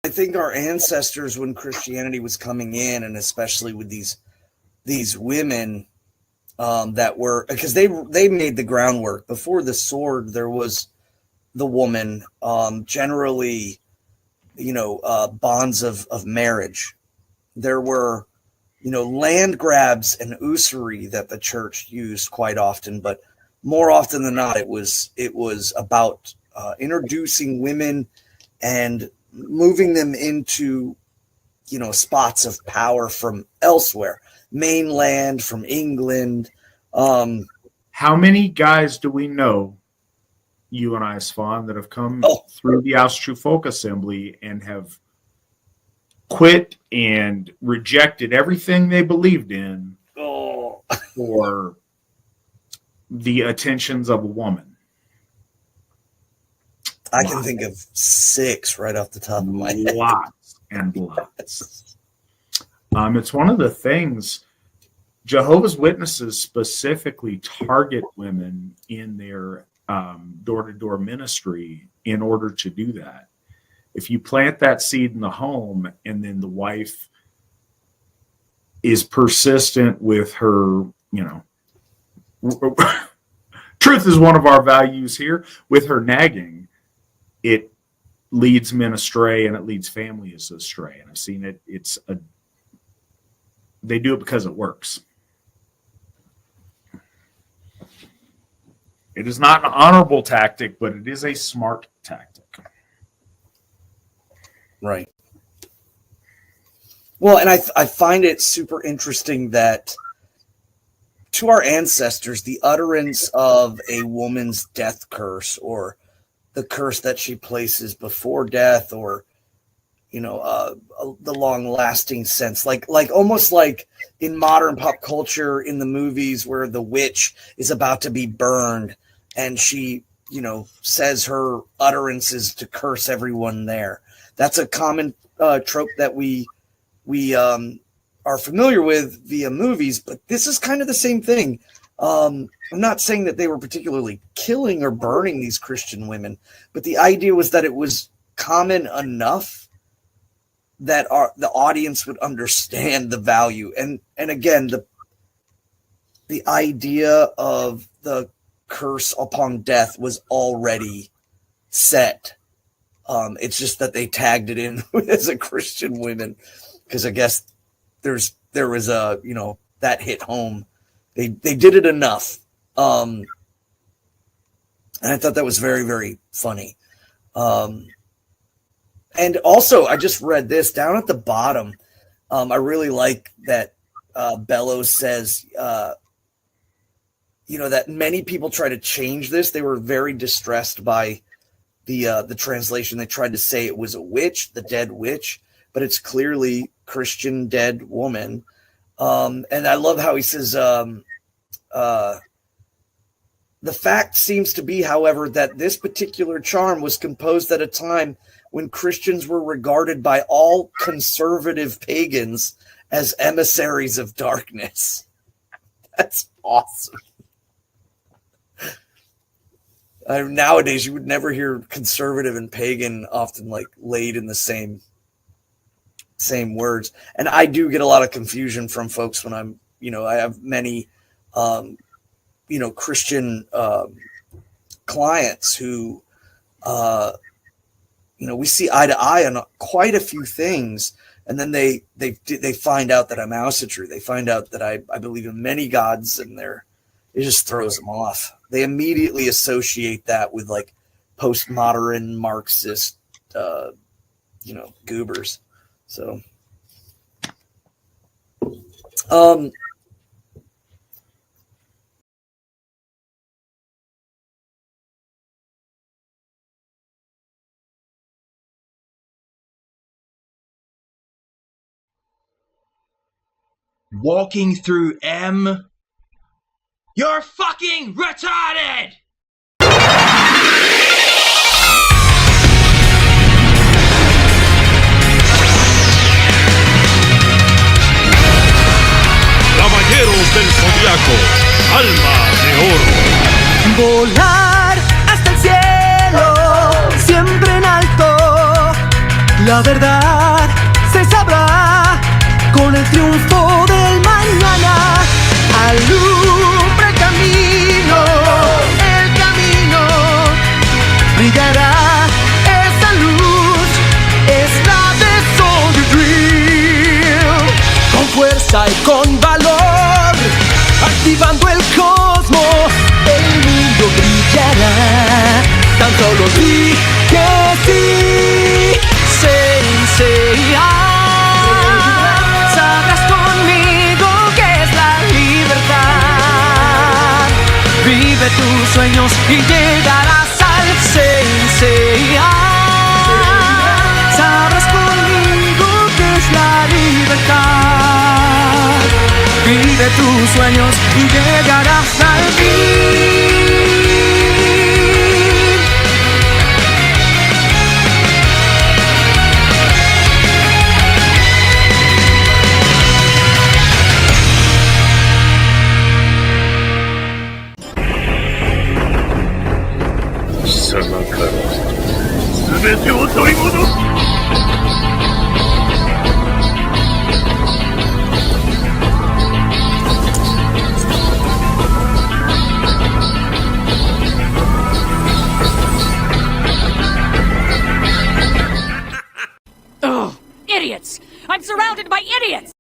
I think our ancestors, when Christianity was coming in, and especially with these women that were, because they made the groundwork before the sword. There was the woman, generally, bonds of marriage. There were, land grabs and usury that the church used quite often, but more often than not, it was about introducing women and moving them into, spots of power from elsewhere, mainland, from England. How many guys do we know, you and I, Svan, that have come through the Austrue Folk Assembly and have quit and rejected everything they believed in for the attentions of a woman? I can think of 6 right off the top of my head. Lots and lots. It's one of the things Jehovah's Witnesses specifically target women in their door-to-door ministry in order to do that. If you plant that seed in the home and then the wife is persistent with her, truth is one of our values here, with her nagging, it leads men astray and it leads families astray. And I've seen it. They do it because it works. It is not an honorable tactic, but it is a smart tactic. Right. Well, and I find it super interesting that to our ancestors, the utterance of a woman's death curse, or the curse that she places before death, or the long-lasting sense, like almost like in modern pop culture, in the movies where the witch is about to be burned, and she, says her utterances to curse everyone there. That's a common trope that we are familiar with via movies, but this is kind of the same thing. I'm not saying that they were particularly killing or burning these Christian women, but the idea was that it was common enough that the audience would understand the value. And again, the idea of the curse upon death was already set. It's just that they tagged it in as a Christian women, because I guess there was a, that hit home. They did it enough. And I thought that was very, very funny. And also, I just read this down at the bottom. I really like that Bellows says, that many people try to change this. They were very distressed by the translation. They tried to say it was a witch, the dead witch, but it's clearly Christian dead woman. And I love how he says, the fact seems to be, however, that this particular charm was composed at a time when Christians were regarded by all conservative pagans as emissaries of darkness. That's awesome. Nowadays, you would never hear conservative and pagan often laid in the same words. And I do get a lot of confusion from folks when I'm, I have many, Christian clients who, we see eye to eye on quite a few things. And then they find out that I'm Ausitrue. They find out that I believe in many gods, and it just throws them off. They immediately associate that with postmodern Marxist, goobers. So, walking through M. You're fucking retarded! Caballeros del Zodiaco, alma de oro. Volar hasta el cielo, siempre en alto. La La verdad se sabrá con el triunfo del mañana. Alumbra el camino, brillará esa luz, es la de Soldier Drill. Con fuerza y con valor, activando el cosmos, el mundo brillará. Tan solo di que sí, Sensei. Sabrás conmigo que es la libertad. Vive tus sueños y llegarás al Sensei. Sabrás conmigo que es la libertad. Vive tus sueños y llegarás al fin. Ugh, idiots! I'm surrounded by idiots!